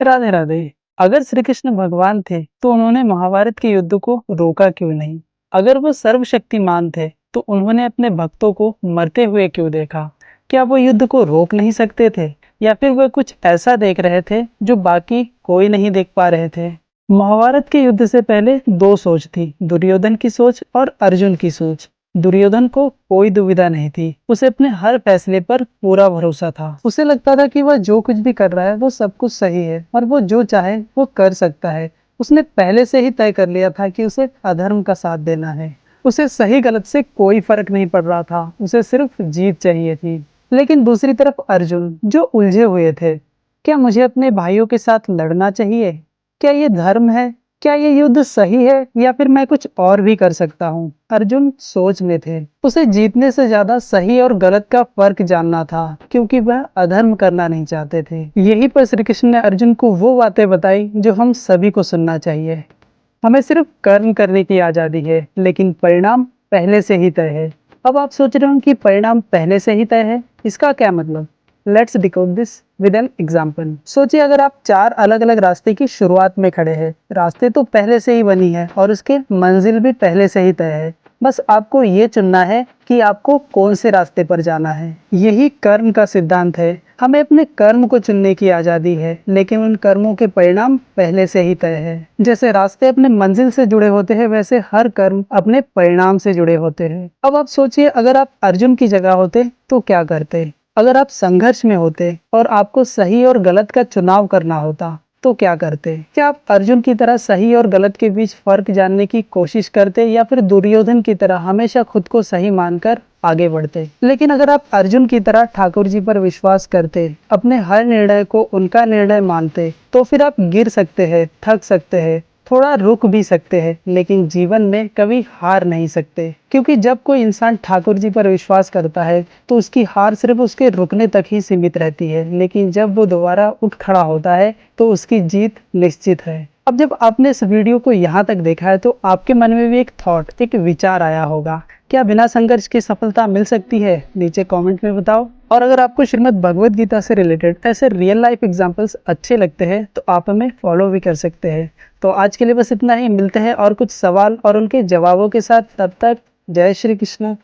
राधे राधे। अगर श्री कृष्ण भगवान थे तो उन्होंने महाभारत के युद्ध को रोका क्यों नहीं? अगर वो सर्वशक्तिमान थे तो उन्होंने अपने भक्तों को मरते हुए क्यों देखा? क्या वो युद्ध को रोक नहीं सकते थे या फिर वे कुछ ऐसा देख रहे थे जो बाकी कोई नहीं देख पा रहे थे? महाभारत के युद्ध से पहले दो सोच थी, दुर्योधन की सोच और अर्जुन की सोच। दुर्योधन को कोई दुविधा नहीं थी, उसे अपने हर फैसले पर पूरा भरोसा था। उसे लगता था कि वह जो कुछ भी कर रहा है वो सब कुछ सही है और वो जो चाहे वो कर सकता है। उसने पहले से ही तय कर लिया था कि उसे अधर्म का साथ देना है। उसे सही गलत से कोई फर्क नहीं पड़ रहा था, उसे सिर्फ जीत चाहिए थी। लेकिन दूसरी तरफ अर्जुन जो उलझे हुए थे, क्या मुझे अपने भाइयों के साथ लड़ना चाहिए? क्या ये धर्म है? क्या ये युद्ध सही है या फिर मैं कुछ और भी कर सकता हूँ? अर्जुन सोच में थे। उसे जीतने से ज्यादा सही और गलत का फर्क जानना था, क्योंकि वह अधर्म करना नहीं चाहते थे। यहीं पर श्री कृष्ण ने अर्जुन को वो बातें बताई जो हम सभी को सुनना चाहिए। हमें सिर्फ कर्म करने की आजादी है, लेकिन परिणाम पहले से ही तय है। अब आप सोच रहे हो कि परिणाम पहले से ही तय है, इसका क्या मतलब? Let's decode this with an example. सोचिए अगर आप चार अलग अलग रास्ते की शुरुआत में खड़े हैं। रास्ते तो पहले से ही बनी है और उसके मंजिल भी पहले से ही तय है। बस आपको ये चुनना है कि आपको कौन से रास्ते पर जाना है। यही कर्म का सिद्धांत है। हमें अपने कर्म को चुनने की आजादी है, लेकिन उन कर्मों के परिणाम पहले से ही तय है। जैसे रास्ते अपने मंजिल से जुड़े होते हैं, वैसे हर कर्म अपने परिणाम से जुड़े होते हैं। अब आप सोचिए अगर आप अर्जुन की जगह होते तो क्या करते? अगर आप संघर्ष में होते और आपको सही और गलत का चुनाव करना होता तो क्या करते? क्या आप अर्जुन की तरह सही और गलत के बीच फर्क जानने की कोशिश करते या फिर दुर्योधन की तरह हमेशा खुद को सही मानकर आगे बढ़ते? लेकिन अगर आप अर्जुन की तरह ठाकुर जी पर विश्वास करते, अपने हर निर्णय को उनका निर्णय मानते, तो फिर आप गिर सकते हैं, थक सकते हैं, थोड़ा रुक भी सकते हैं, लेकिन जीवन में कभी हार नहीं सकते। क्योंकि जब कोई इंसान ठाकुर जी पर विश्वास करता है तो उसकी हार सिर्फ उसके रुकने तक ही सीमित रहती है, लेकिन जब वो दोबारा उठ खड़ा होता है तो उसकी जीत निश्चित है। अब जब आपने इस वीडियो को यहाँ तक देखा है तो आपके मन में भी एक थॉट, एक विचार आया होगा, क्या बिना संघर्ष की सफलता मिल सकती है? नीचे कमेंट में बताओ। और अगर आपको श्रीमद् भगवद गीता से रिलेटेड ऐसे रियल लाइफ एग्जांपल्स अच्छे लगते हैं तो आप हमें फॉलो भी कर सकते हैं। तो आज के लिए बस इतना ही, मिलते हैं और कुछ सवाल और उनके जवाबों के साथ। तब तक जय श्री कृष्ण।